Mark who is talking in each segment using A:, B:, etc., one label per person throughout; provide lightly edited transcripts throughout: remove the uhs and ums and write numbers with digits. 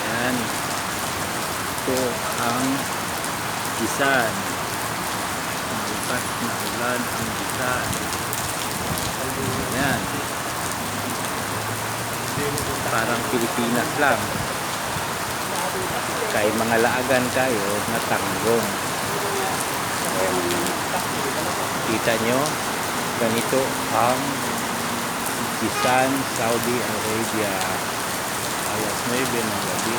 A: Yan. Ito ang Bisan. Malakas na ulan ang Bisan. Yan. Parang Pilipinas lang. Kay mga laagan kayo na tanggong. Kita nyo, ganito ang Bisan, Saudi Arabia. Alas 9 ng gabi.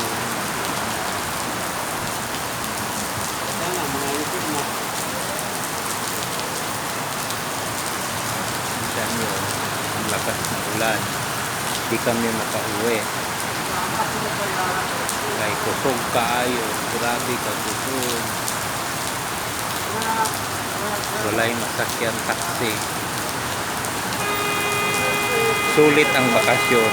A: Kita nyo, ang lakas ng ulan. Di kami makauwi. Kay kusog kaayo, grabe ka kusog. Walay masakyan taxi. Sulit ang bakasyon.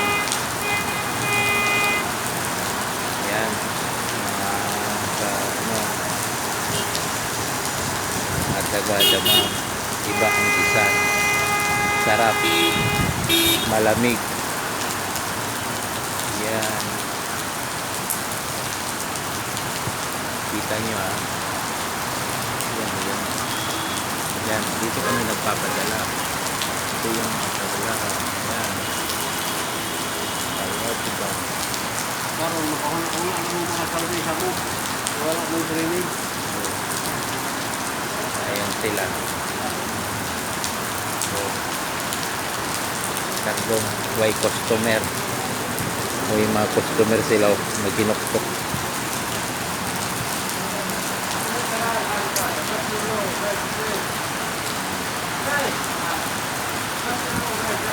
A: Yan. At taga-dama. Iba ang Bisan. Sarap. Malamig. Yan. Kita nyo Yan, yan. Yan, dito kami nagpapadala. Ito yung padala. Yan. Ayaw, diba?
B: Karon makahuna ang mga salvisa mo. Wala mo drainage.
A: Ayan sila. So, kargong way customer. May mga customer sila na ginuktok.